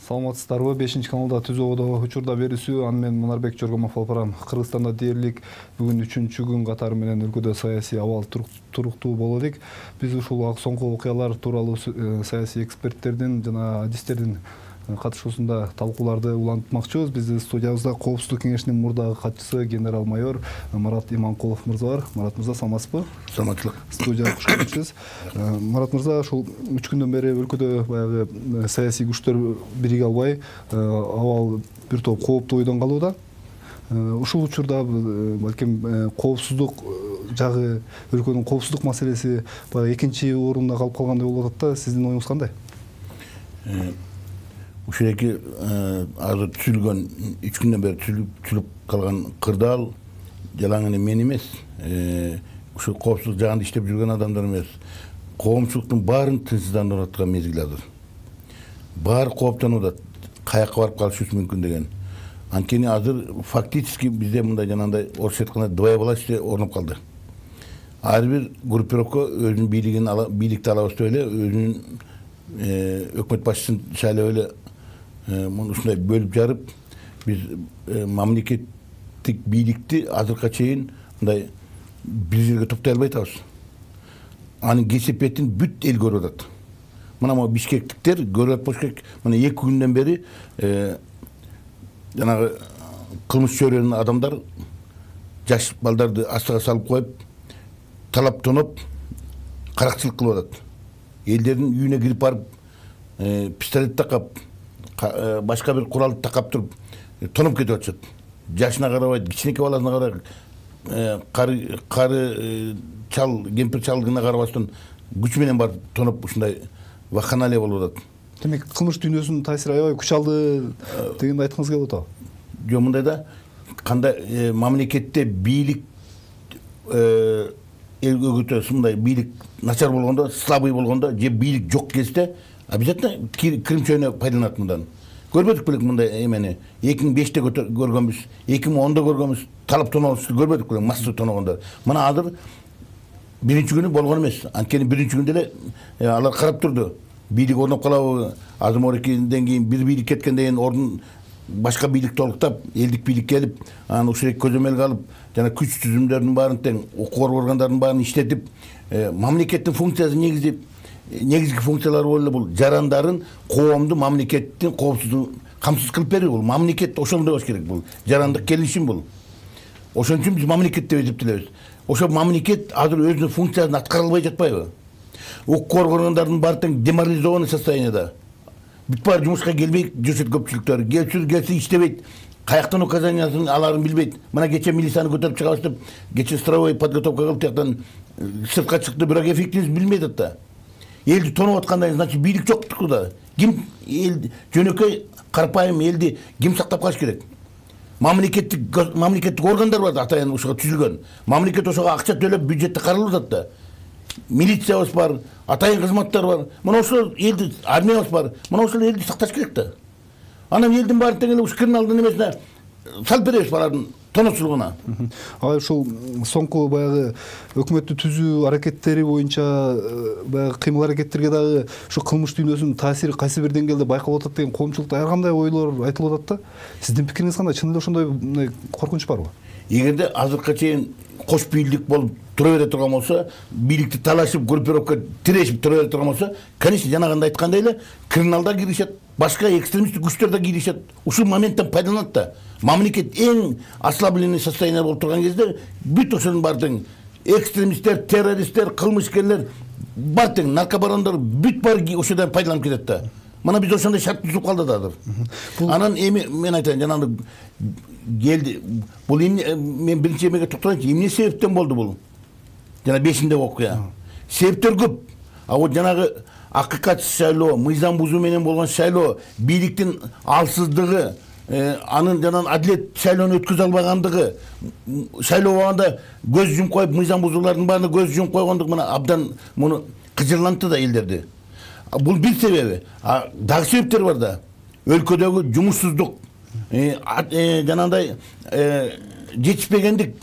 Саламатсыздарбы? 5-каналда түзөөдө учурда берүүсү. Аны мен Мунарбек Жоргомов алып. Кыргызстанда дээрлик бүгүн 3-күн катары менен өлкөдө саясий абал туруктуу болот элек. Биз ушул соңку окуялар тууралуу саясий эксперттердин жана адистердин катышуусунда талкууларды улантмакчыбыз. Биздин студиябызда Коопсуздук кеңешинин мурдагы катчысы генерал-майор Марат Иманкулов мырза бар. Марат мырза, саламатсызбы? Саламаттык. Студияга куш келипсиз. Марат мырза, ушул 3 күндөн бери өлкөдө баягы саясий күчтөр бириге албай, абал бир топ кооптуу ойдон калууда. Ушул учурда балким коопсуздук жагы, өлкөнүн коопсуздук маселеси баягы экинчи орунда калып калгандай болуп атат да. Сиздин оюңуз кандай? Ушеки азыр түзүлгөн 3 күндөн бери түзүлүп калган кырдаал жалаңы мен эмес, ушу коопсуздук жагында иштеп жүргөн адамдар эмес. Коомчулуктун баарын тынчсыздандырып аткан мезгил азыр. Баары кооптонуп атат, каяка барып калышы мүмкүн деген. Анткени азыр фактически бизде мындай жанагындай орусча айтканда двоевластие орнуп калды. Ар бир группировка өзүнүн бийликти алабыз деп эле, өзүнүн өкмөт башчысын шайлап эле муну ушундай бөлүп жарып, биз мамлекеттик бийликти азыркыга чейин мындай бир жерге топтой албай атабыз. Анын кесепетин бүт эл көрүп атат. Мына могу бишкектиктер көрүп болуш керек. Мына 2 күндөн бери жанагы кылмыш чөйрөнүн адамдар жаш балдарды астыга салып коюп, талап тоноп, каракчылык кылып атат. Элдердин үйүнө кирип барып, пистолет такап, башка бир куралды такап туруп, тоноп кетип атышат. Жашына карабайт, кичинекей баласына карабайт, кары чал, кемпир чалдыгына карабастан күч менен барып тоноп ушундай вакханалия болуп атат. Демек, кылмыш дүйнөсүнүн таасири аябай күч алды дегенди айткыңыз келип атабы? Жок, мындай да, кандай мамлекетте бийлик элгөгөтө мындай бийлик начар болгондо, слабый болгондо, же бийлик жок кезде обязательно кирим чөйнө пайдаланат мындан. Көрбөдүк белек мындай эмени? 2005-те көргөнбүз, 2010-да көргөнбүз, талап тонолушту көрбөдүк белек, массу тоногондор. Мына азыр биринчи күнү болгон эмес. Анткени биринчи күндө эле алар карап турду. Бийлик орнуп калабы, Азыморекиден кийин бир бийлик кеткенден кийин ордун башка бийлик толуктап, элдик бийлик келип, анан ушул көзөмөлгө алып, жана күч түзүмдөрдүн баарын тең, укук органдардын баарын иштетип, мамлекеттин функциясы негизги функциялары болуп бул жарандарын, коомду, мамлекеттин коопсуздугун камсыз кылып берүү. Бул мамлекет ошондой болуш керек. Бул жарандык келишим бул. Ошон үчүн биз мамлекет деп эсептелебиз. Ошо мамлекет азыр өзүнүн функциясын аткара албай жатпайбы? Укук органдардын баары тең деморализованный состоянияда. Бүт баары жумушка келбей жүрүшөт көпчүлүктөр. Келсе иштебейт. Каяктан указаниясын аларын билбейт. Мына кече милицияны көтөрүп чыгабыз деп, кече строевой подготовка кылып тияктан сыртка чыкты, бирок эффективность билмейт атта. Элди тонуп аткандай, значит бийлик жок да. Ким эл жөнөкөй карапайым элди ким сактап калыш керек? Мамлекеттик органдар бар да, атайын ушуга түзүлгөн. Мамлекет ошого акча төлөп бюджетте каралып атат да. Милициябыз бар, атайын кызматтар бар. Мына ошол элди, армиябыз бар. Мына ошол элди сакташ керек да. Анан элдин баары тең эле ушу криминалдын эмесине салып беребиз балардын тоносчулугуна. Ал ушул соңку баягы өкмөттү түзүү аракеттери боюнча баягы кыймыл аракеттерге дагы ушу кылмыш дүйнөсүнүн таасири кайсы бир деңгээлде байкалып атат деген коомчулукта ар кандай ойлор айтылып атат да. Сиздин пикириңиз кандай? Чын эле ошондой коркунуч барбы? Эгерде азыркыга чейин кош бийлик болуп тура бере турган болсо, бийликти талашып, группировка тирешип тура бере турган болсо, конечно, жанагында айткандай эле криминалдар киришет, башка экстремисттик күчтөр да киришет. Ушул моменттен пайдаланат да. Мамлекет эң ослабленный состояние болуп турган кезде бүт ошонун баары тең экстремисттер, террористтер, кылмышкерлер бар тең, наркобарондор бүт баары ошодон пайдаланып кетет да. Мына биз ошондой шарт түзүп калды да азыр. Анан эми мен айтайын, жанагы келди. Бул мен биринчи эмеге токтолоюнчу. Эмне себептен болду бул? Жана 5-инде окуя. Себептер көп. А вот жанагы акыкатсыз шайлоо, мыйзам бузуу менен болгон шайлоо, бийликтин алсыздыгы, анын жанан адилет шайлоону өткөзө албагандыгы, шайлоо убагында көз жумуп коюп, мыйзам бузуулардын баарына көз жумуп койгондук мына абдан муну кыжырлантты да элдерди. Бул бир себеби. Дагы себептер бар да. Өлкөдөгү жумушсуздук, жанандай жетишпегендик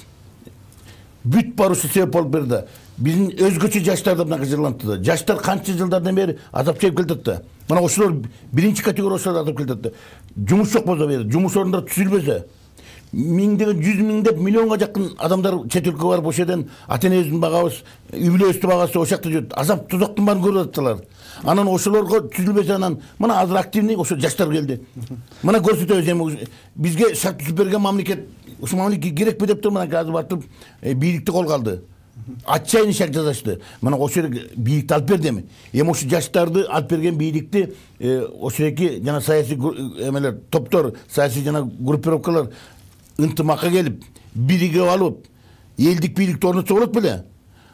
бүт бар ушу себеп болуп берди. биздин өзгөчө жаштарды мына жырлантты да. Жаштар канча жылдардан бери азап чегип келатат да. Мына ошолор биринчи категория ошолор азап келатат да. Жумуш жок болсо бери, жумуш орундар түзүлбөсө, миңдеген, 100 миңдеп, миллионго жакын адамдар чет өлкөгө барып ошол жерден ата-энебиздин багабыз, үй бүлөбүздүн багасы ошол жакта жүрөт. Азап тузактын баарын көрүп атыптылар. Анан ошолорго түзүлбөсө, анан мына азыр активный ошо жаштар келди. Мына көрсөтөбүз эми бизге шарт түзүп берген мамлекет, ушул мамлекет керекпи деп туруп, мына азыр батып бийликти колго алды. Отчаянный шаг жасашты. Мына ошол бийликти алып берди эми. Эми ошо жаштарды алып берген бийликти ошоки жана саясий эмелер, топтор, саясий жана группировкалар ынтымакка келип, биригип алып, элдик бийликти орнотсо болот беле?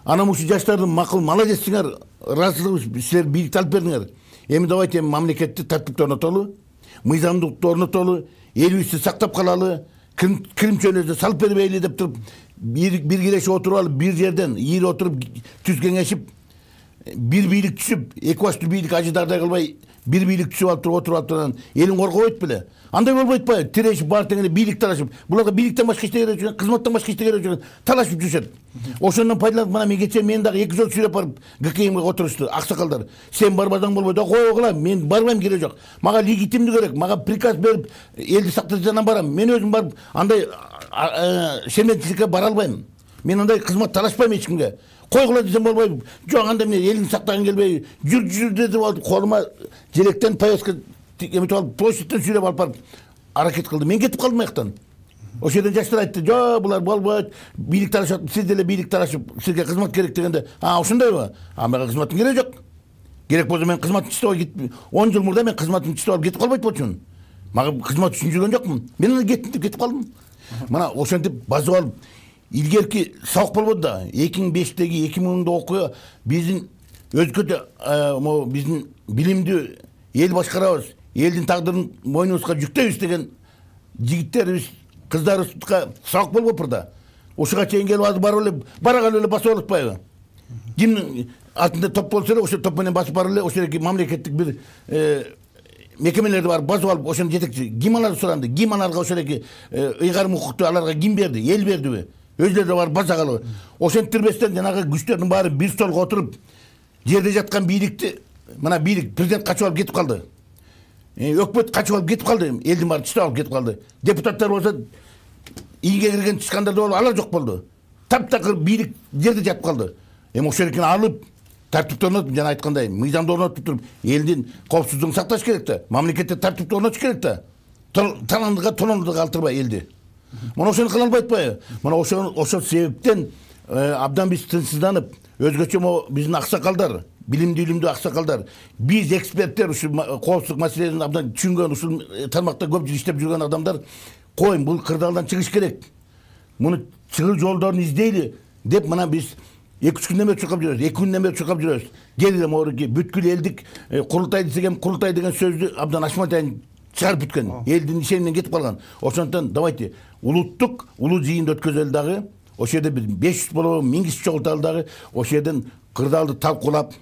Анан ушул жаштардын макул, молодец сиңер, ыраазычылыгыбыз, силер бийликти алып бердиңер. Эми давайте эми мамлекетти тартипте орнотолу, мыйзамдыкты орнотолу, элибизди сактап калалы, кирим чөнөздү салып бербейли деп туруп, бир кирешип отуруп алып, бир жерден ийип отуруп, түз кеңешип, бир бийлик түшүп, эки баштуу бийлик ажыдардай кылбай, бир бийлик түшүп алып туруп отуруп атып, элин коргобойт беле? Андай болбойт па? Тирешип, баары теңине бийлик талашып, буларга бийликтен башка эч керек жок, кызматтан башка эч керек жок, талашып жүрүшөт. Ошондон пайдаланып, мына мен кечээ мен дагы 2 жол сүйлөп барып, ГКМге отурушту, аксакалдар. Сен барбасаң болбойт, койгула, мен барбайм, керек жок. Мага легитимдүү керек, мага приказ берип, элди сакташынан барам. Мен өзүм барып, андай шерментчиликке бара албайм. Мен андай кызмат талашпайм эч кимге. Койгула десем болбойбу. Жок, анда мен элин сактагым келбей, жүр деп алып, колума желектен повестка эметип алып, площадьтен сүйлөп алып барып аракет кылды. Мен кетип калдым аяктан. Ошол жерден жаштар айтты, жок, булар болбойт, бийлик талашат, сиз деле бийлик талашып, сизге кызмат керек дегенде, ошондойбу? Мага кызматтын кереги жок. Керек болсо мен кызматтын иштеп алып 10 жыл мурда мен кызматтын иштеп алып кетип калбайт болчумун. Мага кызмат үчүн жүргөн жокмун. Мен аны кетип калдым. Мына ошентип базып алып, илгерки сабак болбоду да. 2005-теги, 2010-да окуя биздин өзгөчө биздин билимдүү эл башкарабыз, элдин тагдырын мойнубузга жүктөйбүз деген жигиттерибиз, кыздарыбызга сабак болуп да. Ошого чейин келип азыр барып эле, бараган эле басып алатпайбы? Кимдин артында топ болсо эле, ошол топ менен басып барып эле, ошол мамлекеттик бир мекемелерди барып басып алып, ошонун жетекчи ким аларды суранды? Ким аларга ошол ыйгарым укукту аларга ким берди? Эл бердиби? Өзлөрү барып басагалы. Ошентирбестен жанагы күчтөрдүн баары бир столго отуруп, жерде жаткан бийликти, мына бийлик президент качып алып кетип калды. Өкмөт качып алып кетип калды, элдин баары тыштап алып кетип калды. Депутаттар болсо ийге кирген тышкандар да болуп, алар жок болду. Таптакыр бийлик жерде жатып калды. Эми ошонукин алып, тартипти орнотуп, жана айткандай, мыйзамды орнотуп туруп, элдин коопсуздугун сакташ керек да, мамлекетте тартипти орнотуш керек да. Таландыга, тонондуга калтырбай элди. Мына ошону кыла албайт атпайбы? Мына ошол себептен абдан биз тынчсызданып, өзгөчө биздин аксакалдар, билимдүү аксакалдар, биз эксперттер, ушул коопсуздук маселесин абдан түшүнгөн, ушул тармакта көп жыл иштеп жүргөн адамдар, койм, бул кырдаалдан чыгыш керек. Муну чыгуу жолдорун издейли деп, мына биз 2-3 күндөн бери чуркап жүрөбүз, 2 күндөн бери чуркап жүрөбүз. Келди могуруки бүткүл элдик курултай десем, курултай деген сөздү абдан ашматайын чыгарып бүткөн. Элдин ишенинен кетип калган. Ошондон давайте улуу жыйынды өткөзөлү дагы, ошол жерде 500 болобу, 1000 киши чогулталы дагы, ошол жерден кырдаалды талкуулап,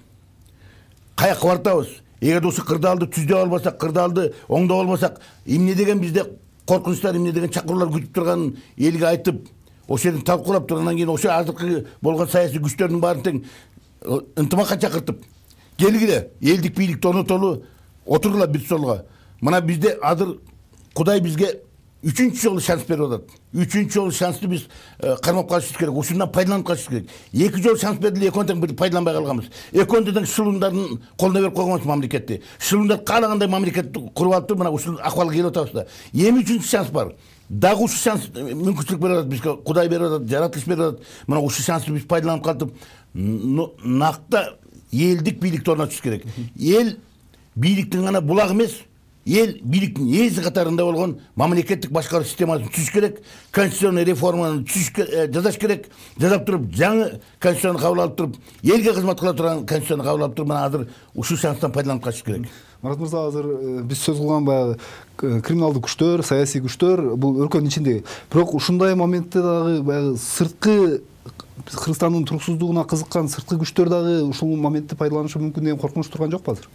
каяка бартабыз? Эгер ушул кырдаалды түздөп албасак, кырдаалды оңдоп албасак, эмне деген бизде коркунучтар, эмне деген чакыруулар күтүп турганын элге айтып, ошол жерден талкуулап тургандан кийин ошо азыркы болгон саясий күчтөрдүн баарын тең ынтымакка чакыртып, келгиле, элдик бийликти орнотолу, отургула бир столго. Мына бизде азыр Кудай бизге 3-чү жолу шанс берип атат. 3-чү жолу шансты биз кармап калышыбыз керек, ушундан пайдаланып калышыбыз керек. 2 жол шанс берди, экөөнү тең пайдаланбай калганбыз. Экөөнү тең шылуундардын колуна берип койгонбуз мамлекетти. Шылуундар каалагандай мамлекетти куруп алып туруп, мына ушул акыбалга келип атабыз да. Эми 3-чү шанс бар. Дагы ушул шанс мүмкүнчүлүк берип атат бизге, Кудай берип атат, жаратылыш берип атат. Мына ушул шансты биз пайдаланып калып, накта элдик бийликти орнотуш керек. Эл бийликтин гана булагы эмес, эл бийликтин ээси катарында болгон мамлекеттик башкаруу системасын түзүш керек, конституционный реформаны жасаш керек, жасап туруп, жаңы конституцияны кабыл алып туруп, элге кызмат кыла турган конституцияны кабыл алып туруп, мына азыр ушул шанстан пайдаланып калыш керек. Марат мырза, азыр биз сөз кылган баягы криминалдык күчтөр, саясий күчтөр бул өлкөнүн ичинде. Бирок ушундай моментте дагы баягы сырткы Кыргызстандын туруксуздугуна кызыккан сырткы күчтөр дагы ушул моментти пайдаланышы мүмкүн деген коркунуч турган жокпу азыр?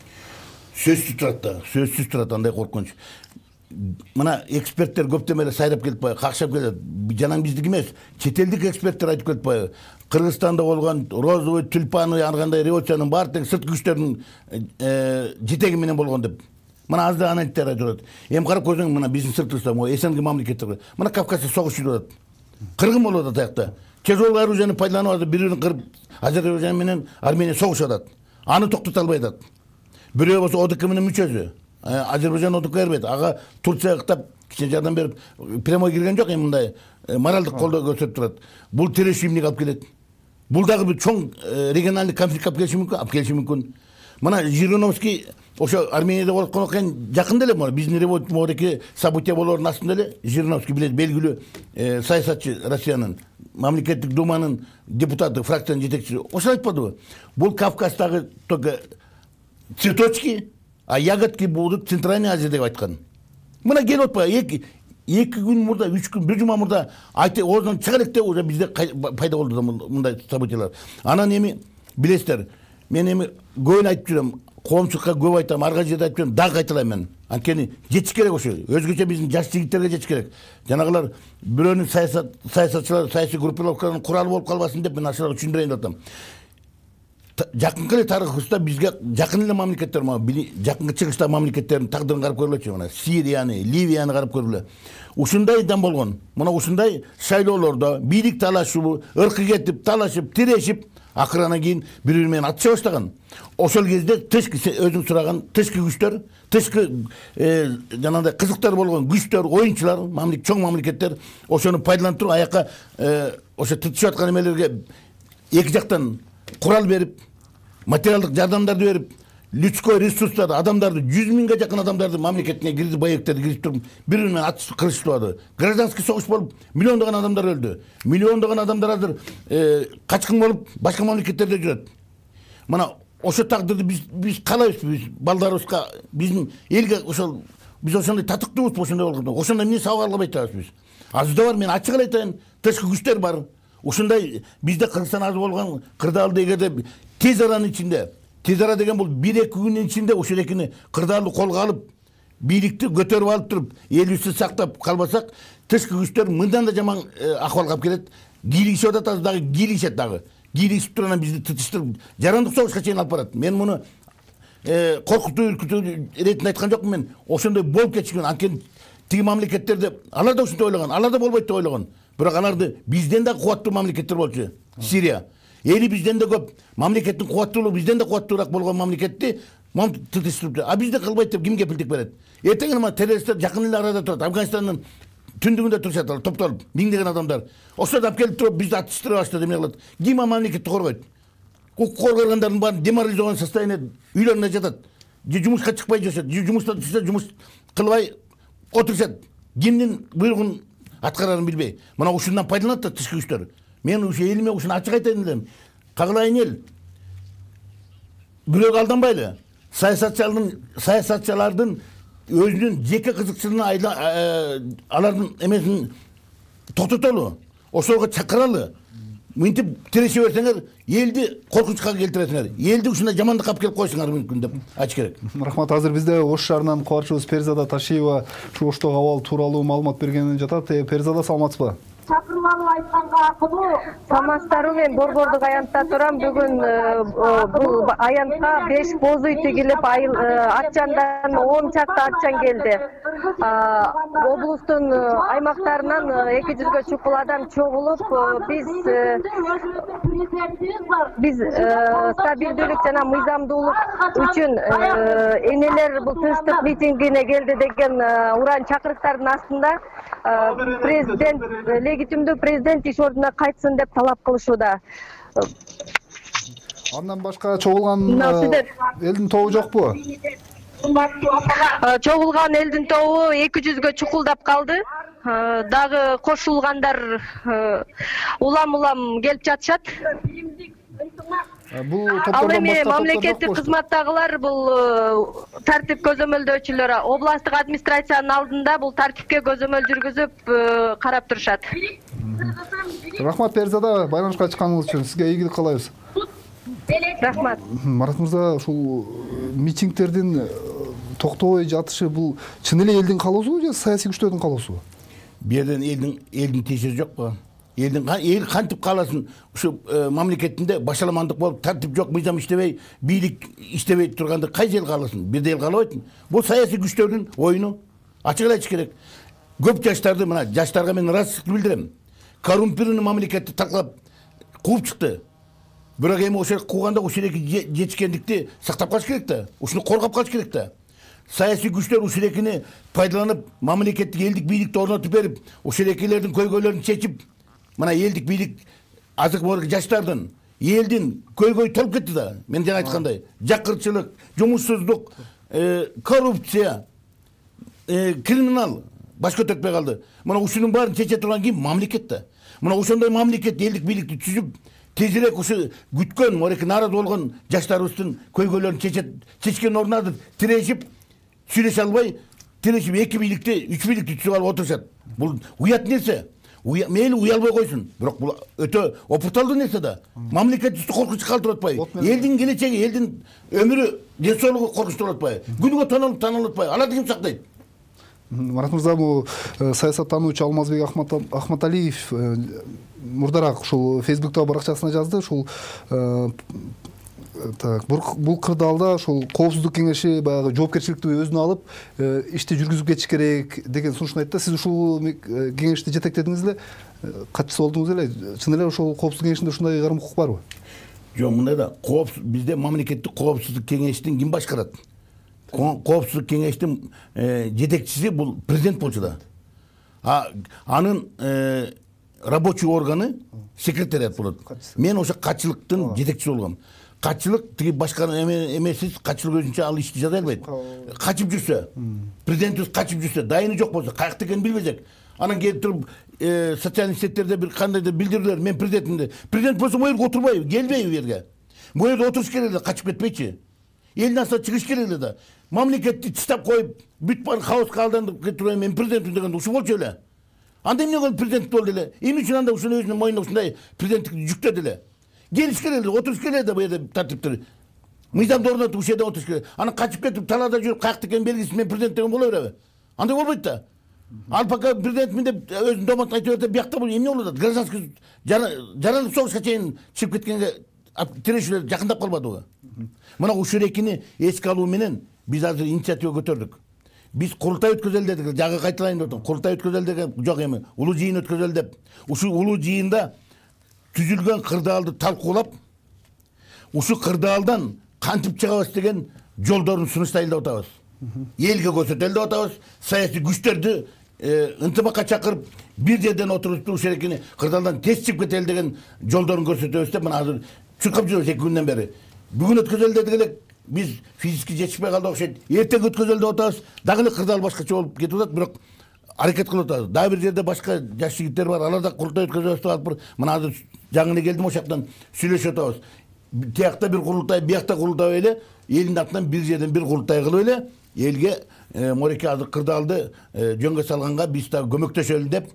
Сөзсүз турат да, сөзсүз турат андай коркунуч. мына эксперттер көптөн бери сайрап келип баягы какшап келет. Жанаң биздики эмес, чет элдик эксперттер айтып келип баягы Кыргызстанда болгон розовый тюльпаны ар кандай революциянын баары тең сырткы күчтөрдүн жетеги менен болгон деп. Мына азда аналиттер айтып атат. Эми карап көрсөң, мына биздин сыртыбызда могу СНГ мамлекеттер. Мына Кавказда согуш жүрүп атат. Кыргын болуп атат аякта. Тяжелый оружияны пайдаланып атат, бири-бирин кырып, Азербайжан менен Армения согушуп атат. Аны токтото албай атат. Бирөө болсо ОДК менен мүчөсү. Азербайжан ОДК бербейт. Ага Турция кыттап кичине жардам берип, прямой кирген жок, эми мындай моралдык колдоо көрсөтүп турат. Бул террорист эмнеге алып келет? Бул дагы бир чоң регионалдык конфликт алып келиши мүмкүн. Мына Жириновский ошо Арменияда болуп аткан экен, жакын деле биздин революциядагы события болоордун астында эле Жириновский билет, белгилүү саясатчы Россиянын мамлекеттик думанын депутаты, фракциянын жетекчиси. Ошо айтпадыбы? Бул Кавказдагы только цветочки, а ягодки будут в Центральной Азии деп айткан. Мына келип атпайбы? 2 күн мурда, 3 күн, 1 жума мурда айтып, одан чыга элек деп уже бизде пайда болду мындай событиялар. Анан эми билесиздер, мен эми көбүн айтып жүрөм, коомчулукка көп айтам, арга жерде айтып жүрөм, дагы кайталайм мен. Анткени жетиш керек ошо. Өзгөчө биздин жаш жигиттерге жетиш керек. Жанагылар бирөөнүн саясатчылар, саясий группировкалардын куралы болуп калбасын деп мен ашыраак түшүндүрөйүн деп атам. Жакынкы эле тарыхыбызда бизге жакын эле мамлекеттер, жакынкы чыгыштагы мамлекеттердин тагдырын карап көргүлөчү. Мына Сирияны, Ливияны карап көргүлө. Ушундайдан болгон. Мына ушундай шайлоолордо бийлик талашуу, ыркы кетип, талашып, тирешип, акырынан кийин бири-бири менен атыша баштаган. Ошол кезде тышкы өзүң сураган тышкы күчтөр, тышкы жанагындай кызыктар болгон күчтөр, оюнчулар, чоң мамлекеттер ошону пайдаланып туруп аякка ошо тытышып аткан эмелерге эки жактан курал берип, материалдык жардамдарды берип, людской ресурстарды, адамдарды, 100 миңге жакын адамдарды мамлекетине киргизип, боектерди кирип туруп, бири-бири менен атышып кырышып, гражданский согуш болуп, миллиондогон адамдар өлдү. Миллиондогон адамдар азыр качкын болуп, башка мамлекеттерде жүрөт. Мына ошо тагдырды биз каалайбыз, биз балдарыбызга, биздин элге ошол биз ошондой татыктуубузбу, ошондой болгондо. Ошондой эмне сабак албай атабыз биз. Азырда бар, мен ачык эле айтайын, тышкы күчтөр бар. Ушундай бизде Кыргызстан азыр болгон кырдаалды эгерде тез аранын ичинде, тез ара деген бул 1-2 күндүн ичинде ушул экини кырдаалды колго алып, бийликти көтөрүп алып туруп, элибизди сактап калбасак, тышкы күчтөр мындан да жаман акыбалга алып келет. Кийлигишип атат, азыр дагы кийлигишет дагы. Кийлигишип туруп анан бизди тытыштырып, жарандык согушка чейин алып барат. Мен муну коркутуу, үркүтүү иретинде айткан жокмун мен. Ошондой болуп кетишкен. Анткени тиги мамлекеттерде алар да ушинтип ойлогон, алар да болбойт деп ойлогон. Бирок аларды бизден да кубаттуу мамлекеттер болчу. Сирия. Эли бизден да көп, мамлекеттин кубаттуулугу бизден да кубаттуураак болгон мамлекетти тытыштырып, а бизде кылбайт деп ким кепилдик берет? Эртең эле террористтер жакын эле арада турат. Афганистандын түндүгүндө турушат, топтолуп, миңдеген адамдар. Ошол алып келип туруп бизди атыштыра баштады, эмне кылат? Ким мамлекетти коргойт? Коргогондордун баары деморализован состояние үйлөрүнө жатат. Жумушка чыкпай жашат, жумуштан түшсө жумуш кылбай отурушат. Кимдин буйругун аткарарын билбей. Мына ушундан пайдаланат да тышкы күчтөр. Мен ушу элиме ушуну ачык айтайын элем. Кагылайын эл. Бирөөгө алданбайлы. Саясатчылардын өзүнүн жеке кызыкчылыгына алардын эмесин токтотолу. Ошого чакыралы. Мынтип тиреше берсеңер, элди коркунучка келтиресиңер. Элди ушундай жамандыкка алып келип койсуңар мүмкүн деп айтыш керек. Рахмат. Азыр бизде Ош шаарынан кабарчыбыз Перизада Ташиева ушу Оштогу абал тууралуу маалымат берген жатат. Перизада, саламатсызбы? Чакырмалуу айтканга акылуу. Саламатсыздарбы, мен Борбордук аянтта турам. Бүгүн бул аянтка 5 боз үй тигилип, атчандан 10 чакты атчан келди. Облустун аймактарынан 200гө чукул адам чогулуп, биз стабилдүүлүк жана мыйзамдуулук үчүн энелер бул тынчтык митингине келди деген уран чакырыктардын астында президент, легитимдүү президент иш ордуна кайтсын деп талап кылышууда. Андан башка чогулган элдин тобу жокпу? Чогулган элдин тобу 200гө чукулдап калды. Дагы кошулгандар улам келип жатышат. Ал эми мамлекеттик кызматтагылар бул тартип көзөмөлдөөчүлөр областтык администрациянын алдында бул тартипке көзөмөл жүргүзүп карап турушат. Рахмат Перизада, байланышка чыкканыңыз үчүн сизге ийгилик каалайбыз. Рахмат. Марат мырза, ушул митингдердин токтобой жатышы бул чын эле элдин каалоосубу же саясий күчтөрдүн каалоосубу? Бу жерден элдин тиешеси жокпу? Эл кантип кааласын? Ушу мамлекетинде башаламандык болуп, тартип жок, мыйзам иштебей, бийлик иштебей турганда кайсы эл кааласын? Бир эл каалабайт. Бул саясий күчтөрдүн оюну. Ачык эле айтыш керек. Көп жаштарды, мына жаштарга мен ыраазычылык билдирем. Коррумпированный мамлекетти талкалап кууп чыкты. Бирок эми ошо кууганда ушундайки жетишкендикти сактап калыш керек да. Ушуну коргоп калыш керек да. Саясий күчтөр ушундайкини пайдаланып, мамлекеттик элдик бийликти орнотуп берип, ушундайкилердин көйгөйлөрүн чечип, мына элдик бийлик азык болуп жаштардын, элдин көйгөй толуп кетти да. Мен жана айткандай, жакырчылык, жумушсуздук, коррупция, криминал баш көтөрпөй калды. Мына ушунун баарын чече турган ким? Мамлекет да. Мына ошондой мамлекет элдик бийликти түзүп, тезирээк ушу күткөн, мореки нааразы болгон жаштарыбыздын көйгөйлөрүн чечкен орунда тирешип, сүйлөшө албай, тирешип эки бийликти, үч бийликти түзүп алып отурушат. Бул уят нерсе. Мейли уялбай койсун. Бирок бул өтө опурталдуу нерсе да. Мамлекетти коркунучка калтырып атпай, элдин келечеги, элдин өмүрү, ден соолугу коркунучтур атпай, күнүгө тоналып атпай, аларды ким сактайт? Марат мырза, бул саясаттануучу Алмазбек Ахматалиев мурдараак ушул Фейсбуктагы баракчасына жазды. Ушул бул кырдаалда ушул коопсуздук кеңеши баягы жоопкерчиликти өзүнө алып, ишти жүргүзүп кетиш керек деген сунушун айтты. Сиз ушул кеңешти жетектедиңиз эле, катчысы болдуңуз эле. Чын эле ошол коопсуздук кеңешинде ушундай ыйгарым укук барбы? Жок, мындай да, бизде мамлекеттик коопсуздук кеңешин ким башкарат? Коопсуздук кеңештин жетекчиси бул президент болчу да. Анын рабочий органы секретариат болот. Мен ошо катчылыктын жетекчиси болгом. Катчылык тиги башка эмесиз, катчылык өзүнчө ал ишти жасай албайт. Качып жүрсө, президентибиз качып жүрсө, дайыны жок болсо, каякта экенин билбесек, анан келип туруп социалдык сеттерде бир кандайдыр билдирүүлөр, мен президентмин. Президент болсо бу жерге отурбайбы, келбейби бу жерге. Бу жерде отуруш керек эле, качып кетпейчи. Элдин астына чыгыш керек эле да. Мамлекетти тыштап коюп, бүт баары хаоска алдандырып кетип, мен президентмин деген ушул болчу эле. Анда эмне кылып президент болду эле? Эмне үчүн анда ушуну өзүнүн мойнуна ушундай президенттикти жүктөдү эле? Келиш керек эле, отуруш керек эле да бу жерде тартиптер. Мыйзамды орнотуп ушул жерде отуруш керек. Анан качып кетип, талаада жүрүп, каякта экенин белгисиз мен президент деген боло береби? Андай болбойт да. Ал пока президентмин деп өзүнүн доматын айтып берсе, биякта бул эмне болуп атат? Гражданский жаралып согушка чейин чыгып кеткенге тирешүүлөр жакындап калбадыбы? Мына ушул экини эске алуу менен биз азыр инициатива көтөрдүк. Биз курултай өткөзөлү дедик, жагы кайталайын деп атам. Курултай өткөзөлү деген жок эми, улуу жыйын өткөзөлү деп. Ушул улуу жыйында түзүлгөн кырдаалды талкуулап, ушу кырдаалдан кантип чыгабыз деген жолдорун сунуштайлы деп атабыз. Элге көрсөтөлү деп атабыз. Саясий күчтөрдү ынтымакка чакырып, бир жерден отуруп ушул экини кырдаалдан тез чыгып кетели деген жолдорун көрсөтөбүз деп, мына азыр чуркап жүрөбүз 2 күндөн бери. Бүгүн өткөзөлү дедик эле, биз физически жетишпей калды окшойт. Эртең өткөзөлү деп атабыз. Дагы эле кырдаал башкача болуп кетип атат, бирок аракет кылып атабыз. Дагы бир жерде башка жаш жигиттер бар, алар да курултай өткөзөбүз деп алып, мына азыр жаңы келдим, ошол жактан сүйлөшүп атабыз. Тиякта бир курултай, биякта курултай эле, элдин атынан бир жерден бир курултай кылып эле, элге мореке азыр кырдаалды жөнгө салганга биз да көмөктөшөлү деп,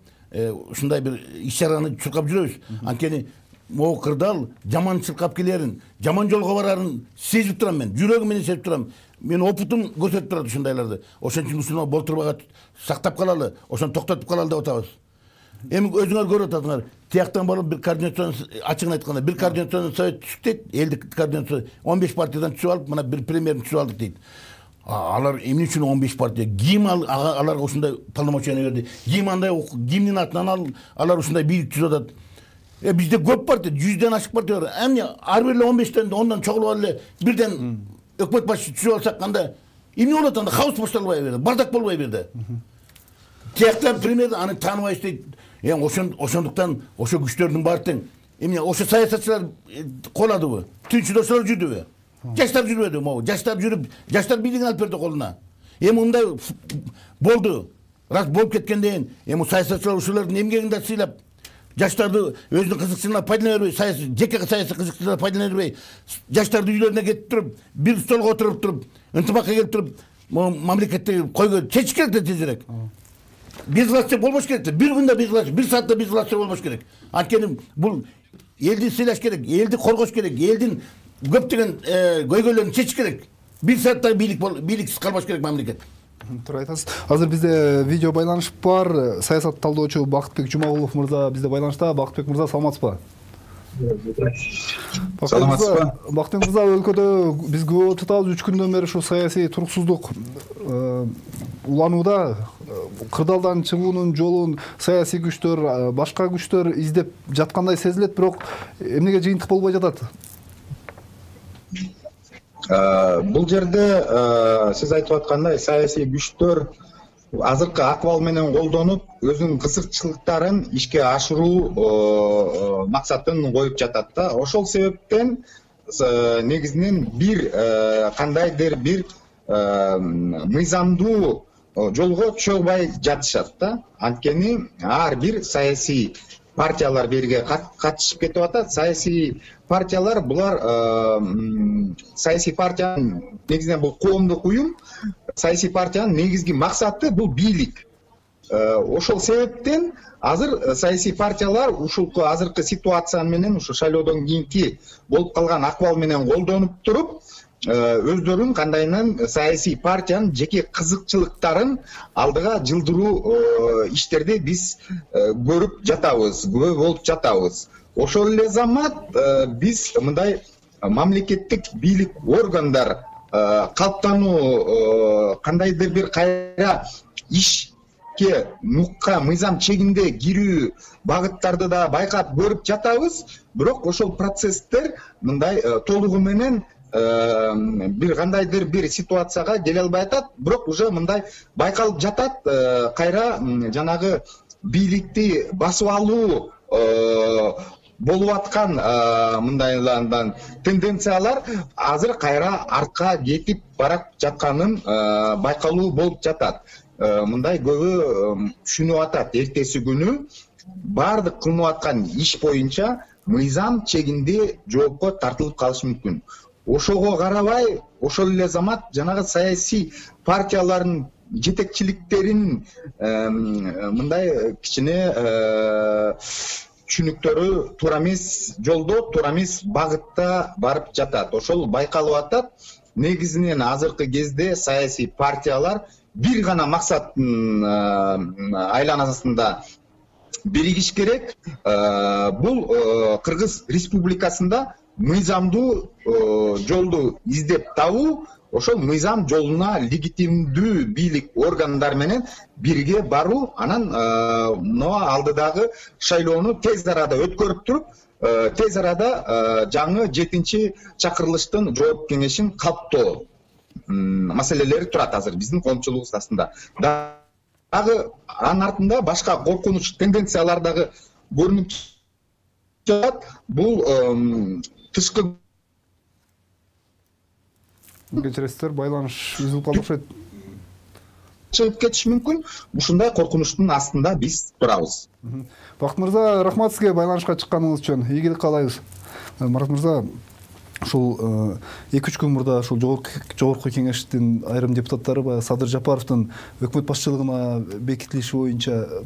ушундай бир иш-чараны чуркап жүрөбүз. Анткени могу кырдаал жаман чыркап келерин, жаман жолго барарын сезип турам мен, жүрөгүм менен сезип турам. Мен опытым көрсөтүп турат ушундайларды. Ошон үчүн ушуну болтурбага сактап калалы, ошону токтотуп калалы деп атабыз. Эми өзүңөр көрүп атасыңар, тияктан болуп бир координацион, ачыгын айтканда, бир координацион совет түзүп дейт, элдик координацион 15 партиядан түзүп алып, мына бир премьерин түзүп алдык дейт. Алар эмне үчүн 15 партия? Ким аларга ушундай полномочия берди? Ким андай кимдин атынан алар ушундай бийлик түзүп атат? Бизде көп партия, 100ден ашык партия бар. Эмне ар бир эле 15тен ондан чогулуп эле бирден өкмөт башчы түзүп алсак кандай? Эмне болот анда? Хаос башталбай берди, бардак болбой берди. Тияктан премьер аны тааныбайбыз дейт. Ошондуктан ошо күчтөрдүн баары тең. Эмне ошо саясатчылар коладыбы? Түнчүдөшөлөр жүрдүбү? Жаштар жүрбөдү, могу. Жаштар жүрүп, жаштар бийлигин алып берди колуна. Эми мындай болду. Раз болуп кеткенден кийин, эми саясатчылар ушулардын эмгегин да сыйлап, жаштарды өзүнүн кызыкчылыгына пайдалана бербей, жеке саясий кызыкчылыгына пайдалана бербей, жаштарды үйлөрүнө кетип туруп, бир столго отуруп туруп, ынтымакка келип туруп, мамлекетти койгон чечиш керек да тезирээк. Безвластие болбош керек да. Бир күндө безвластие, бир саатта безвластие болбош керек. Анткени бул элди сыйлаш керек, элди коргош керек, элдин көптөгөн көйгөйлөрүн чечиш керек. Bir saatта бийликсиз калбаш керек мамлекет. Туура айтасыз. Азыр бизде видео байланыш бар. Саясат талдоочу Бакытбек Жумагулов мырза бизде байланышта. Бакытбек мырза, саламатсызбы? Саламатсызбы? Бакытбек мырза, өлкөдө биз көп болуп жатабыз. 3 күндөн бери ушу саясий туруксуздук уланууда. Кырдаалдан чыгуунун жолун саясий күчтөр, башка күчтөр издеп жаткандай сезилет, бирок эмнеге жыйынтык болбой жатат? Бул жерде сиз айтып аткандай саясий күчтөр азыркы акыбал менен колдонуп, өзүнүн кызыкчылыктарын ишке ашыруу максатын коюп жатат да. Ошол себептен негизинен кандайдыр бир мыйзамдуу жолго чыгбай жатышат да. Анткени ар бир саясий партиялар берге катышып кетип атат. Саясий партиялар булар саясий партиянын негизинен бул коомдук уюм, саясий партиянын негизги максаты бул бийлик. Ошол себептен азыр саясий партиялар ушул азыркы ситуация менен, ушу шайлоодон кийинки болуп калган акыбал менен колдонуп туруп, өздөрүн кандайынан саясий партиянын жеке кызыкчылыктарын алдыга жылдыруу иштерди биз көрүп жатабыз, күбө болуп жатабыз. Ошол эле замат биз мындай мамлекеттик бийлик органдар калыптануу, кандайдыр бир кайра ишке нукка мыйзам чегинде кирүү багыттарды да байкап көрүп жатабыз. Бирок ошол процесстер мындай толугу менен бир кандайдыр бир ситуацияга келе албай атат. Бирок уже мындай байкалып жатат, кайра жанагы бийликти басып алуу болуп аткан мындайлардан тенденциялар азыр кайра артка кетип барып жатканын байкалуу болуп жатат. Мындай көбү түшүнүп атат, эртеси күнү баардык кылынып аткан иш боюнча мыйзам чегинде жоопко тартылып калышы мүмкүн. Ошого карабай, ошол эле замат жанагы саясий партиялардын жетекчиликтерин мындай кичине түшүнүктөрү туура эмес жолдо, туура эмес багытта барып жатат. Ошол байкалып атат. Негизинен азыркы кезде саясий партиялар бир гана максаттын айланасында биригиш керек. Бул Кыргыз Республикасында мыйзамдуу жолду издеп табуу, ошол мыйзам жолуна легитимдүү бийлик органдар менен бирге баруу, анан мына алдыдагы шайлоону тез арада өткөрүп туруп, тез арада жаңы 7-чи чакырылыштын жооп кеңешин калыптоо маселелери турат азыр биздин коомчулугубуз астында. Дагы анын артында башка коркунуч тенденциялар дагы көрүнүп жатат. Бул тышкы кечиресиздер, байланыш үзүлүп калды окшойт. Чыгып кетиши мүмкүн. Ушундай коркунучтун астында биз турабыз. Бакыт мырза, рахмат сизге байланышка чыкканыңыз үчүн. Ийгилик каалайбыз. Марат мырза, ушул 2-3 күн мурда ушул жогорку кеңештин айрым депутаттары Садыр Жапаровдун өкмөт башчылыгына бекитилиши боюнча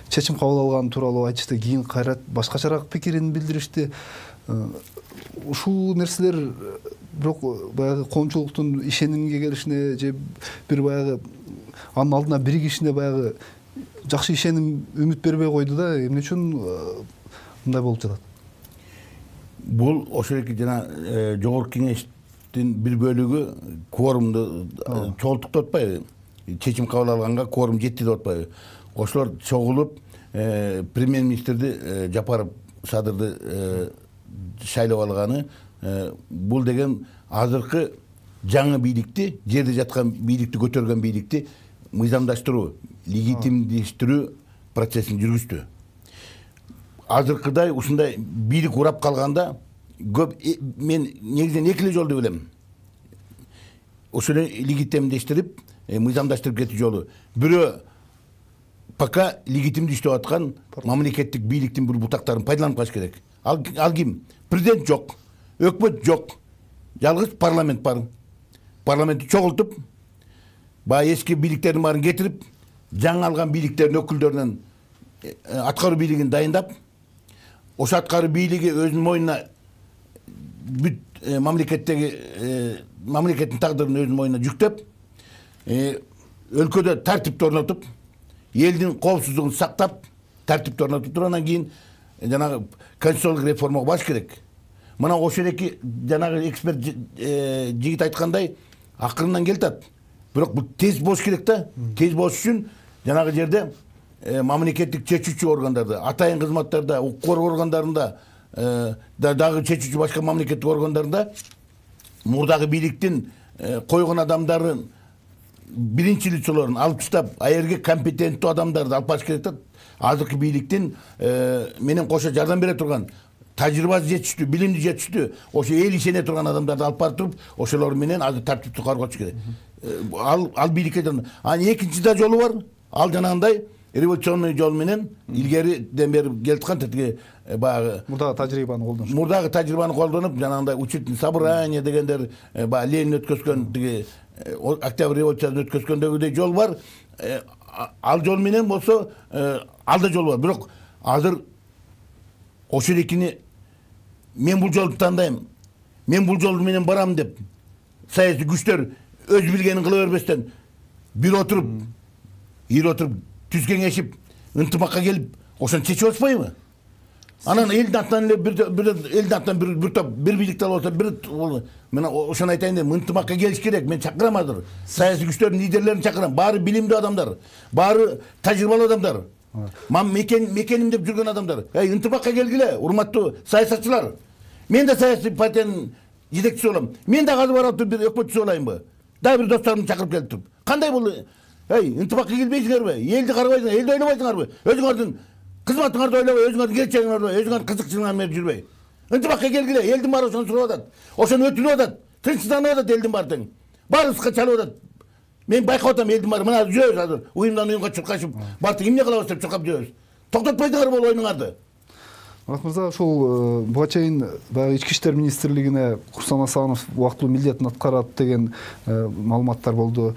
чечим кабыл алганы тууралуу айтышты. Кийин кайра башкачараак пикирин билдиришти. Ушул нерселер бирок баягы коомчулуктун ишенимге келишине же бир баягы анын алдына биригишине баягы жакшы ишеним, үмүт бербей койду да. Эмне үчүн мындай болуп жатат? Бул ошол эки жана жогорку кеңештин бир бөлүгү кворумду чогултуктап атпайбы? Чечим кабыл алганга кворум жетти деп атпайбы? Ошолор чогулуп премьер-министрди Жапаров Садырды шайлап алганы, бул деген азыркы жаңы бийликти, жерде жаткан бийликти көтөргөн бийликти мыйзамдаштыруу, легитимдештирүү процессин жүргүздү. Азыркыдай ушундай бийлик урап калганда көп мен негизинен эки эле жолду билем. Ошол легитимдештирип, мыйзамдаштырып кетүү жолу. Бирөө пока легитимдүү иштеп аткан мамлекеттик бийликтин бир бутактарын пайдаланып калыш керек. Ал ким? Президент жок, өкмөт жок. Жалгыз парламент бар. Парламентти чогултуп, баягы эски бийликтердин баарын кетирип, жаңы алган бийликтердин өкүлдөрүнөн аткаруу бийлигин дайындап, ошо аткаруу бийлиги өзүнүн мойнуна бүт мамлекеттеги мамлекеттин тагдырын өзүнүн мойнуна жүктөп, өлкөдө тартипти орнотуп, элдин коопсуздугун сактап, тартипти орнотуп туруп, анан кийин жанагы конституциялык реформага баш керек. Мына ошол эки жанагы эксперт жигит айткандай акырынан келатат. Бирок бул тез болуш керек да. Тез болуш үчүн жанагы жерде мамлекеттик чечүүчү органдарда, атайын кызматтарда, укук коргоо органдарында, дагы чечүүчү башка мамлекеттик органдарында мурдагы бийликтин койгон адамдарын биринчи лицолорун алып таштап, аерге компетенттүү адамдарды алып баш керек да. Азыркы бийликтин менен кошо жардам бере турган, тажрыйбасы жетиштүү, билимди жетиштүү, ошо эл ишене турган адамдарды алып барып туруп, ошолор менен азыр тартипти каргоочу керек. Ал бийликке анан экинчи да жолу бар. Ал жанагындай революционный жол менен илгериден бери келаткан тиги баягы мурдагы тажрыйбаны колдонуш. Мурдагы тажрыйбаны колдонуп, жанагындай учетный собрание дегендер, баягы Ленин өткөзгөн тиги октябрь революциясын өткөзгөндөгүдөй жол бар. Ал жол менен болсо, ал да жол бар. Бирок азыр ошол экини мен бул жолду тандайм, мен бул жол менен барам деп саясий күчтөр өз билгенин кыла бербестен бир отуруп, түз кеңешип, ынтымакка келип, ошону чечип атпайбы? Анан элдин атынан эле элдин атынан бир топ бир бийликте болсо, мен ошону айтайын деп, ынтымакка келиш керек. Мен чакырам азыр. Саясий күчтөрдүн лидерлерин чакырам. Баары билимдүү адамдар, баары тажрыйбалуу адамдар. Мекеним деп жүргөн адамдар. Ынтымакка келгиле, урматтуу саясатчылар. Мен да саясий партиянын жетекчиси болом. Мен да азыр барып бир өкмөтчүсү болайынбы? Дагы бир досторумду чакырып келип туруп. Кандай бул? Ынтымакка келбейсиңерби? Элди карабайсыңар, элди ойлобойсуңарбы? Өзүңөрдүн кызматыңарды ойлобой, өзүңөрдүн келечегиңерди ойлобой, өзүңөрдүн кызыкчылыгыңар менен жүрбөй. Ынтымакка келгиле, элдин баары ошону сурап атат. Ошону өтүнүп атат. Тынчсызданып атат элдин баары тең. Баарыбызга чалып атат. Мен байкап атам элдин баары. Мына жүрөбүз азыр. Уюмдан уюмга чуркашып, баары эмне кылабыз деп чуркап жүрөбүз. Токтотпойсуңарбы бул оюңарды? Мурат мырза, ушул буга чейин баягы Ички иштер министрлигине Курсан Асанов убактылуу милдетин аткарат деген маалыматтар болду.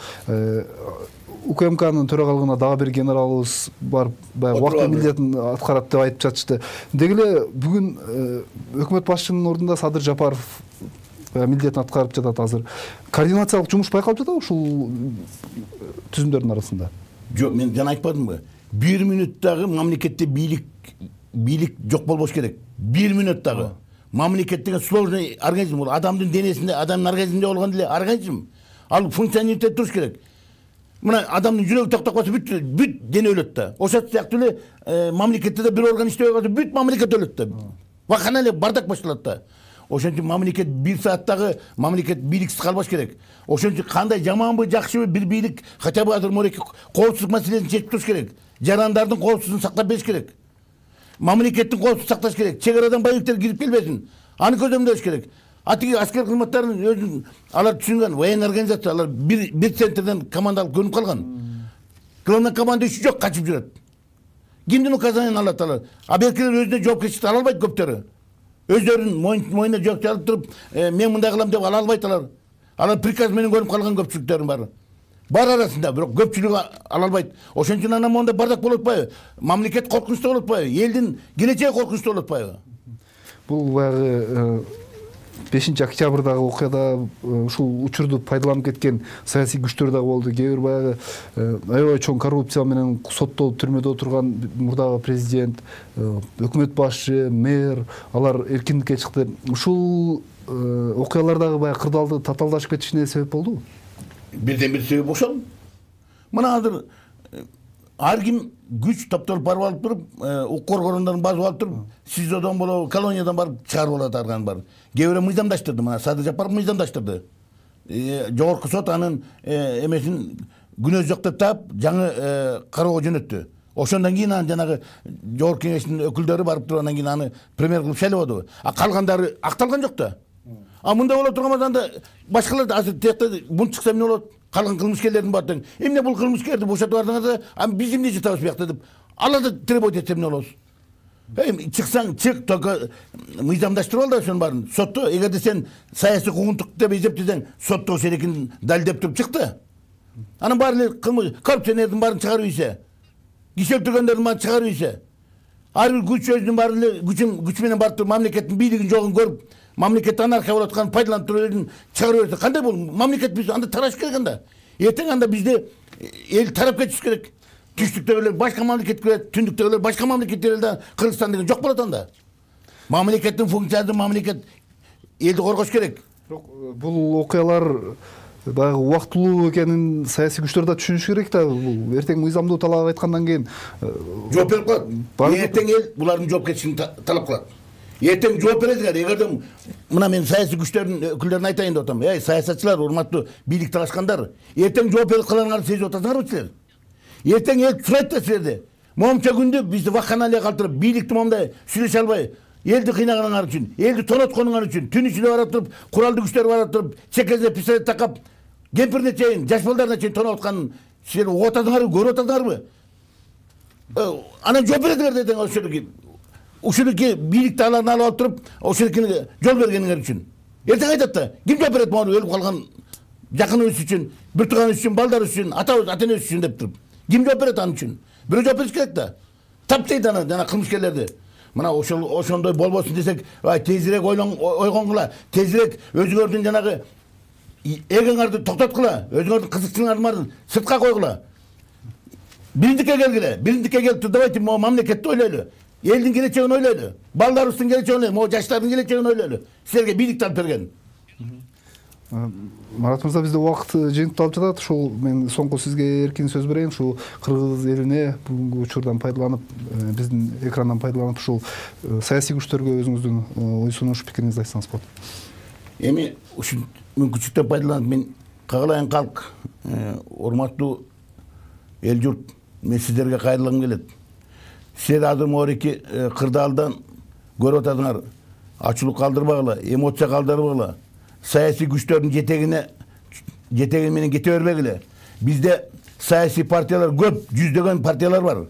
УКМКнын төрагалыгына дагы бир генералыбыз бар, баягы убактылуу милдетин аткарат деп айтып жатышты. Деги эле бүгүн өкмөт башчынын ордунда Садыр Жапаров милдетин аткарып жатат азыр. Координациялык жумуш байкалып жатабы ушул түзүмдөрдүн арасында? Жок, мен жана айтпадымбы? 1 мүнөттөгү мамлекетте бийлик жок болбош керек. 1 мүнөттөгү. Мамлекет деген сложный организм, бул адамдын денесинде, адамдын организминде болгон деле организм. Ал функционирует туруш керек. Мына адамдын жүрөгү токтоп калса бүт дене өлөт да. Ошол сыяктуу эле мамлекетте да бир орган иштебей калса бүт мамлекет өлөт да. Вакана эле бардак башталат да. Ошон үчүн мамлекет 1 сааттагы мамлекет бийликсиз калбаш керек. Ошон үчүн кандай жаманбы, жакшыбы бир бийлик хотя бы азыр мореки коопсуздук маселесин чечип туруш керек. Жарандардын коопсуздугун сактап бериш керек. Мамлекеттин коопсуздугун сакташ керек. Чек арадан боевиктер кирип келбесин. Аны көзөмдөш керек. Атиги аскер кызматтарынын өзүн алар түшүнгөн военный организация, алар бир центрден командалык көнүп калган. Главный команда иши жок, качып жүрөт. Кимдин указанияларын алат алар? А беркилер өзүнө жоопкерчиликти ала албайт көптөрү. Өздөрүнүн мойнуна жоопкерчилик алып туруп, мен мындай кылам деп ала албайт алар. Алар приказ менен көнүп калган көпчүлүктөрүн баары. Бар арасында, бирок көпчүлүгү ала албайт. Ошон үчүн анан монда бардак болуп атпайбы? Мамлекет коркунучта болуп атпайбы? Элдин келечеги коркунучта болуп атпайбы? Бул баягы 5-октябрдагы окуяда ушул учурду пайдаланып кеткен саясий күчтөр дагы болду. Кээ бир баягы аябай чоң коррупция менен соттолуп түрмөдө отурган мурдагы президент, өкмөт башчы, мэр, алар эркиндикке чыкты. Ушул окуялардагы баягы кырдаалды татаалдашып кетишине себеп болдубу? Бирден бир себеп ошол. Мына азыр ар ким күч топтолуп барып алып туруп, укук коргоордун базып алып туруп, СИЗОдон болобу, колониядан барып чыгарып алат арган бар. Кээ бирөө мыйзамдаштырды, мына Садыр Жапаров мыйзамдаштырды. Жогорку сот анын эмесин күнөөсү жок деп таап, жаңы кароого жөнөттү. Ошондон кийин анан жанагы жогорку кеңештин өкүлдөрү барып туруп, андан кийин аны премьер кылып шайлабады. А калгандары акталган жок да. А мындай боло турган анда башкалар азыр тиякта бунт чыкса эмне болот? Калган кылмышкерлердин баары тең. Эмне бул кылмышкерди бошотуп бардыңар да, биз эмне жатабыз буякта деп. Аларды требовать этсе эмне болобуз? Чыксаң чык, только мыйзамдаштырып ал да ошонун баарын. Сотто эгерде сен саясий куугунтук деп эсептесең, сотто ошол эркин далилдеп туруп чыкты. Анын баары эле коррупционердин баарын чыгарып ийсе, киши өлтүргөндөрдүн баарын чыгарып ийсе, ар бир күч өзүнүн баарын эле күч менен барып туруп мамлекеттин бийлигин жогун көрүп, мамлекет анархия болуп аткан пайдаланып туруп элин чыгарып берсе кандай болот? Мамлекет биз анда тараш керек анда. Эртең анда бизде эл тарапка түшүш керек. Түштүктөгүлөр башка мамлекетке кирет, түндүктөгүлөр башка мамлекетке кирет. Кыргызстан деген жок болот анда. Мамлекеттин функциясы мамлекет элди коргош керек. Бирок бул окуялар баягы убактылуу экенин саясий күчтөр да түшүнүш керек да. Бул эртең мыйзамдуу талап айткандан кийин жооп берип коет. Эртең эл булардын жоопкерчилигин талап кылат. Эртең жооп бересиңер. Эгерде мына мен саясий күчтөрдүн өкүлдөрүнө айтайын деп атам. Эй, саясатчылар, урматтуу бийлик талашкандар, эртең жооп берип калганыңарды сезип атасыңарбы силер? Эртең эл сурайт да силерди. Момча күндө бизди вакханалия калтырып, бийликти момундай сүйлөшө албай, элди кыйнаганыңар үчүн, элди тонотконуңар үчүн, түн ичинде бара туруп, куралдуу күчтөр бара туруп, чекезе пистолет такап, кемпирине чейин, жаш балдарына чейин тонотканын силер угуп атасыңарбы, көрүп атасыңарбы? Анан жооп бересиңер эртең ушунуки бийликти алып алып туруп, ошонукине жол бергениңер үчүн. Эртең айтат да, ким жооп берет могу өлүп калган жакыныбыз үчүн, бир тууганыбыз үчүн, балдарыбыз үчүн, атабыз, ата-энебиз үчүн деп туруп. Ким жооп берет анын үчүн? Бирөө жооп бериш керек да. Таптайт аны жана кылмышкерлерди. Мына ошондой болбосун десек, тезирээк ойгонгула, тезирээк өзүңөрдүн жанагы эгеңарды токтоткула, өзүңөрдүн кызыкчылыгыңарды сыртка койгула. Бириндикке келгиле, бириндикке келип давайте мамлекетти ойлойлу. Элдин келечегин ойлойлу. Балдарыбыздын келечегин ойлойлу, могу жаштардын келечегин ойлойлу. Силерге бийликти алып берген. Марат мырза, бизде убакыт жыйынтыкталып жатат. Ушул мен соңку сизге эркин сөз берейин. Ушул кыргыз элине бүгүнкү учурдан пайдаланып, биздин экрандан пайдаланып, ушул саясий күчтөргө өзүңүздүн ой сунуш пикириңизди айтсаңыз болот. Эми ушул мүмкүнчүлүктөн пайдаланып мен Кагалайын калк, урматтуу эл журт, мен сиздерге кайрылгым келет. Силер азыр могуреки кырдаалдан көрүп атасыңар, ачуулук калтырбагыла, эмоция калтырбагыла. Саясий күчтөрдүн жетеги менен кете бербегиле. Бизде саясий партиялар көп, жүздөгөн партиялар бар.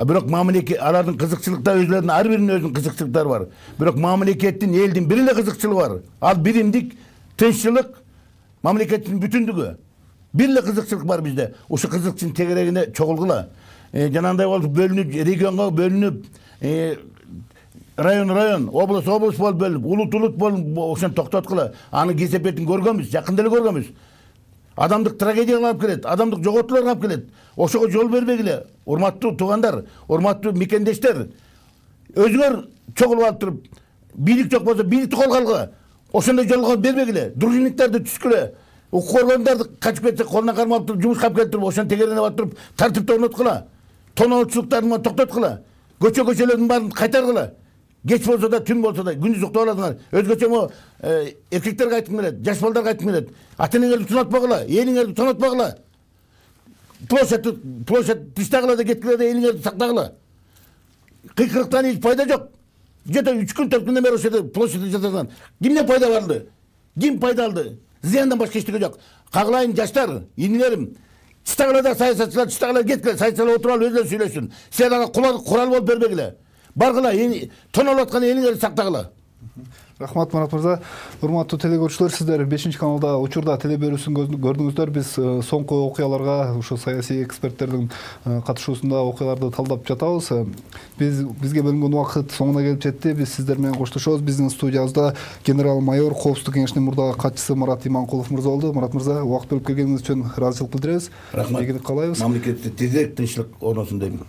Бирок мамлекет алардын кызыкчылыкта өзүлөрүнүн ар биринин өзүнүн кызыкчылыктары бар. Бирок мамлекеттин элдин бир эле кызыкчылыгы бар. Ал биримдик, тынччылык, мамлекеттин бүтүндүгү. Бир эле кызыкчылык бар бизде. Ошол кызыкчылыктын тегерегине чогулгула. Жанагындай болуп бөлүнүп, регионго бөлүнүп, район, область болуп бөлүнүп, улут болуп ошону токтоткула. Аны кесепетин көргөнбүз, жакында эле көргөнбүз. Адамдык трагедияга алып келет, адамдык жоготууларга алып келет. Ошого жол бербегиле. Урматтуу туугандар, урматтуу мекендештер. Өзүңөр чогулуп алып туруп, бийлик жок болсо бийликти колго алгыла. Ошондой жолго бербегиле. Дружинниктарды түшкүлө. Укук органдарды качып кетсе колуна кармап туруп, жумушка алып келип туруп, ошону тегерене алып туруп, тартипти орноткула. Тоноочулуктарды токтоткула. Көчөлөрдүн баарын кайтаргыла. Geç bolsa da, tüm bolsa da, gündüz ukta olasыңар. Özgöçe mo erkeklerge aytıp gelet, жаш балдарга aytıp gelet. Ата-энеңерди тунатпагыла, элиңерди тунатпагыла. Площадь тыштагыла да кеткиле да элиңерди сактагыла. Кыйкырыктан эч пайда жок. Где-то 3 күн 4 күндөн бери ошо жерде площадьте жатасыңар. Кимден пайда алды? Ким пайда алды? Зыяндан башка эчтеке жок. Кагалайын жаштар, инилерим. Тыштагыла саясатчылар, тыштагыла кеткиле, саясатчылар отуруп алып өзүлөрү сүйлөшсүн. Силер ага курал болуп бербегиле. Баргыла, тонолуп аткан элиңерди сактагыла. Рахмат, Марат мырза. Урматтуу телекөрүүчүлөр, сиздер 5-каналда учурда теле берүүсүн көрдүңүздөр. Биз соңку окуяларга, ушу саясий эксперттердин катышуусунда окуяларды талдап жатабыз. Бизге бөлүнгөн убакыт соңуна келип жетти. Биз сиздер менен коштошобуз. Биздин студиябызда генерал-майор Коопсуздук кеңешинин мурдагы катчысы Марат Иманкулов мырза болду. Марат мырза, убакыт бөлүп келгениңиз үчүн ыраазычылык билдиребиз. Рахмат. Ийгилик каалайбыз. Мамлекетте тезирээк тынччылык орносун дейм.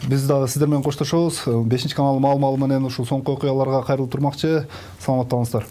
Биз дагы сиздер менен коштошобуз. 5-канал маал менен ушул соңку окуяларга кайрылып турмакчы. Саламаттаңыздар.